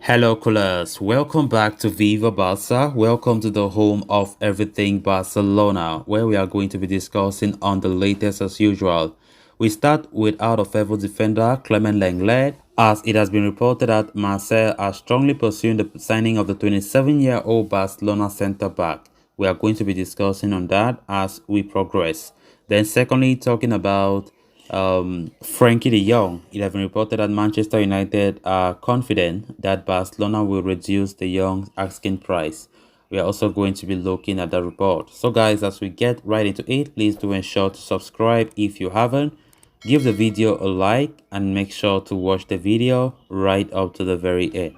Hello, coolers. Welcome back to Viva Barca. Welcome to the home of everything Barcelona, where we are going to be discussing on the latest as usual. We start with out-of-favor defender Clement Lenglet, as it has been reported that Marseille are strongly pursuing the signing of the 27-year-old Barcelona centre-back. We are going to be discussing on that as we progress. Then secondly, talking about Frenkie de Jong. It has been reported that Manchester United are confident that Barcelona will reduce de Jong's asking price. We are also going to be looking at the report. So guys, as we get right into it, please do ensure to subscribe if you haven't. Give the video a like and make sure to watch the video right up to the very end.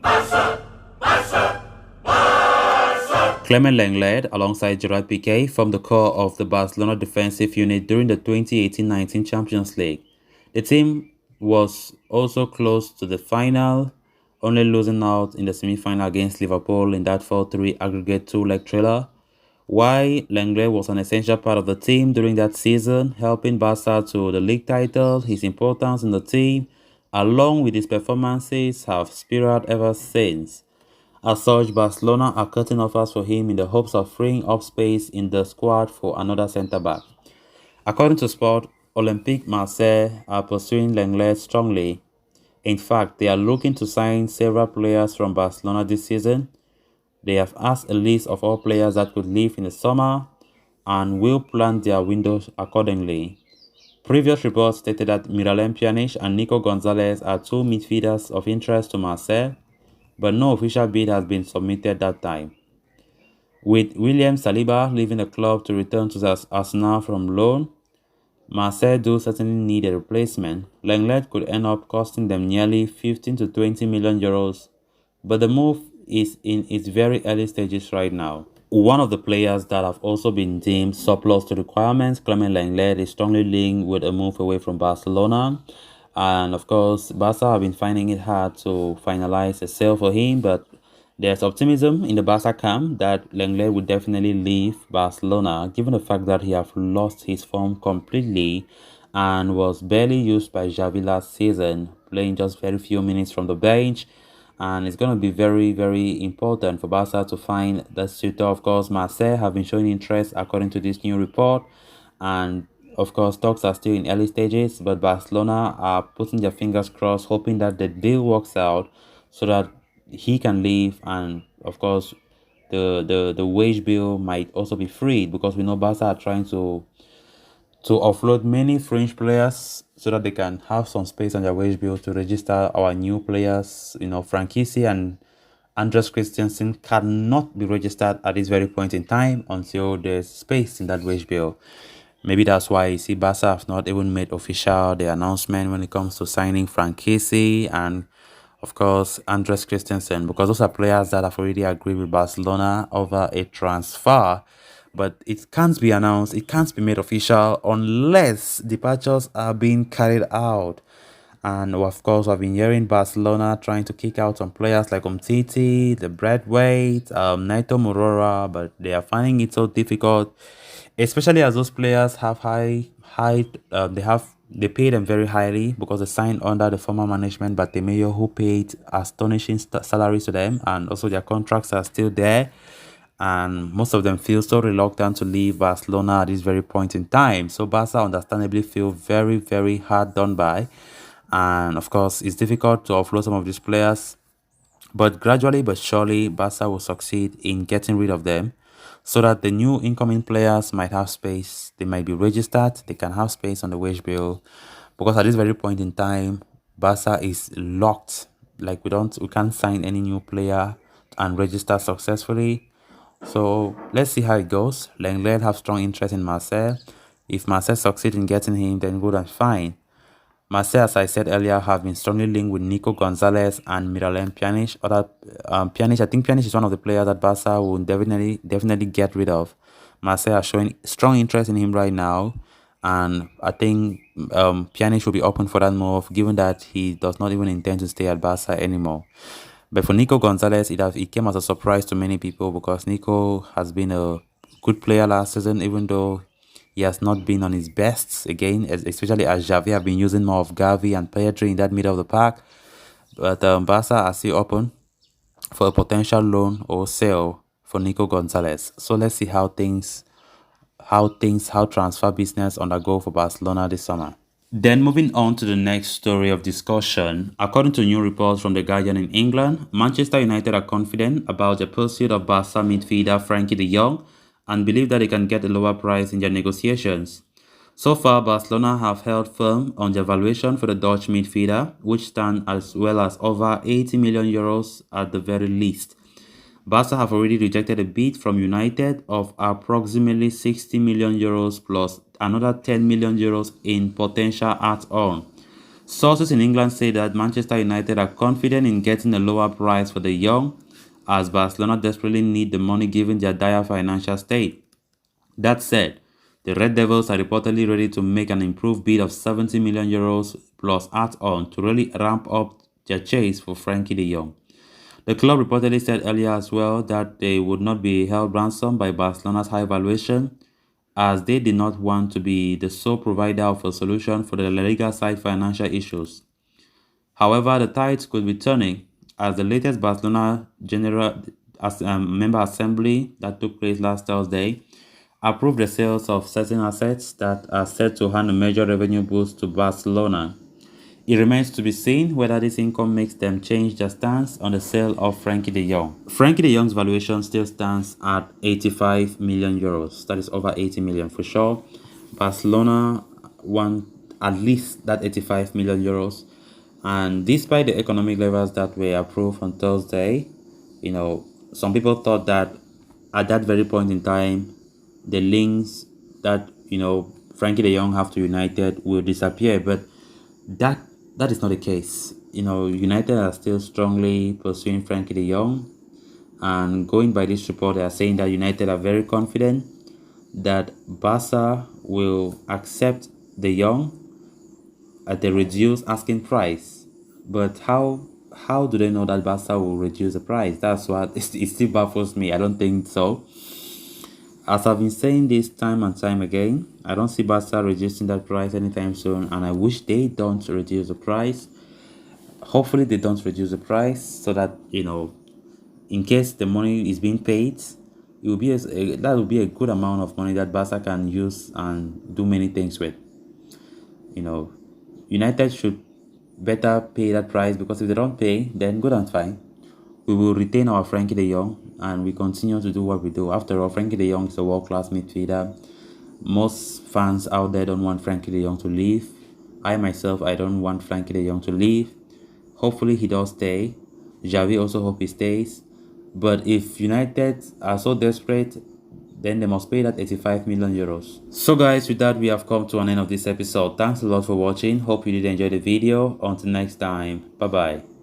Clement Lenglet, alongside Gerard Piqué, formed the core of the Barcelona defensive unit during the 2018-19 Champions League. The team was also close to the final, only losing out in the semi-final against Liverpool in that 4-3 aggregate two-leg thriller. While Lenglet was an essential part of the team during that season, helping Barca to the league title, his importance in the team, along with his performances, have spiraled ever since. As such, Barcelona are cutting offers for him in the hopes of freeing up space in the squad for another centre-back. According to Sport, Olympique Marseille are pursuing Lenglet strongly. In fact, they are looking to sign several players from Barcelona this season. They have asked a list of all players that could leave in the summer and will plan their windows accordingly. Previous reports stated that Miralem Pjanic and Nico Gonzalez are two midfielders of interest to Marseille, but no official bid has been submitted that time. With William Saliba leaving the club to return to Arsenal from loan, Marseille do certainly need a replacement. Lenglet could end up costing them nearly 15 to 20 million euros, but the move is in its very early stages right now. One of the players that have also been deemed surplus to requirements, Clement Lenglet, is strongly linked with a move away from Barcelona. And of course, Barca have been finding it hard to finalize a sale for him, but there's optimism in the Barca camp that Lenglet will definitely leave Barcelona, given the fact that he has lost his form completely and was barely used by Xavi last season, playing just very few minutes from the bench. And it's going to be very, very important for Barca to find the suitor. Of course, Marseille have been showing interest according to this new report, and of course, talks are still in early stages, but Barcelona are putting their fingers crossed, hoping that the deal works out so that he can leave, and of course, the wage bill might also be freed, because we know Barca are trying to offload many fringe players so that they can have some space on their wage bill to register our new players. Frenkie and Andres Christensen cannot be registered at this very point in time until there's space in that wage bill. Maybe that's why you see Barca have not even made official the announcement when it comes to signing Frenkie and, of course, Andres Christensen, because those are players that have already agreed with Barcelona over a transfer. But it can't be announced, it can't be made official unless departures are being carried out. And of course, I've been hearing Barcelona trying to kick out some players like Umtiti, the Braithwaite, Naito Murora, but they are finding it so difficult, especially as those players have they pay them very highly because they signed under the former management, but Bartomeu, who paid astonishing salaries to them, and also their contracts are still there. And most of them feel so reluctant to leave Barcelona at this very point in time. So Barca understandably feel very, very hard done by. And of course, it's difficult to offload some of these players. But gradually but surely, Barca will succeed in getting rid of them so that the new incoming players might have space. They might be registered. They can have space on the wage bill. Because at this very point in time, Barca is locked. Like we can't sign any new player and register successfully. So let's see how it goes. Lenglet have strong interest in Marseille. If Marseille succeed in getting him, then good and fine. Marseille, as I said earlier, have been strongly linked with Nico Gonzalez and Miralem Pjanic. I think Pjanic is one of the players that Barca will definitely get rid of. Marseille are showing strong interest in him right now, and I think Pjanic will be open for that move, given that he does not even intend to stay at Barca anymore. But for Nico Gonzalez, it came as a surprise to many people, because Nico has been a good player last season, even though he has not been on his best again, especially as Xavi have been using more of Gavi and Pedri in that middle of the park. But Barca are still open for a potential loan or sale for Nico Gonzalez. So let's see how transfer business undergo for Barcelona this summer. Then moving on to the next story of discussion, according to new reports from The Guardian in England, Manchester United are confident about the pursuit of Barca midfielder Frenkie de Jong and believe that they can get a lower price in their negotiations. So far, Barcelona have held firm on their valuation for the Dutch midfielder, which stand as well as over 80 million euros at the very least. Barca have already rejected a bid from United of approximately 60 million euros plus another 10 million euros in potential add-on. Sources in England say that Manchester United are confident in getting a lower price for the young, as Barcelona desperately need the money given their dire financial state. That said, the Red Devils are reportedly ready to make an improved bid of 70 million euros plus add-on to really ramp up their chase for Frenkie de Jong. The club reportedly said earlier as well that they would not be held ransom by Barcelona's high valuation, as they did not want to be the sole provider of a solution for the La Liga side financial issues. However, the tides could be turning as the latest Barcelona Member Assembly that took place last Thursday approved the sales of certain assets that are set to hand a major revenue boost to Barcelona. It remains to be seen whether this income makes them change their stance on the sale of Frenkie de Jong. Frenkie de Jong's valuation still stands at 85 million euros. That is over 80 million for sure. Barcelona want at least that 85 million euros. And despite the economic levels that were approved on Thursday, some people thought that at that very point in time, the links that, Frenkie de Jong have to United will disappear. But that that is not the case. United are still strongly pursuing Frenkie de Jong, and going by this report, they are saying that United are very confident that Barca will accept de Jong at the reduced asking price. But how do they know that Barca will reduce the price? That's what it still baffles me. I don't think so. As I've been saying this time and time again, I don't see Barca reducing that price anytime soon, and I wish they don't reduce the price. Hopefully they don't reduce the price so that, in case the money is being paid, it will be that will be a good amount of money that Barca can use and do many things with. United should better pay that price, because if they don't pay, then good and fine. We will retain our Frenkie de Jong and we continue to do what we do. After all, Frenkie de Jong is a world-class midfielder. Most fans out there don't want Frenkie de Jong to leave. I myself, I don't want Frenkie de Jong to leave. Hopefully he does stay. Xavi also hope he stays. But if United are so desperate, then they must pay that 85 million euros. So guys, with that we have come to an end of this episode. Thanks a lot for watching. Hope you did enjoy the video. Until next time, bye bye.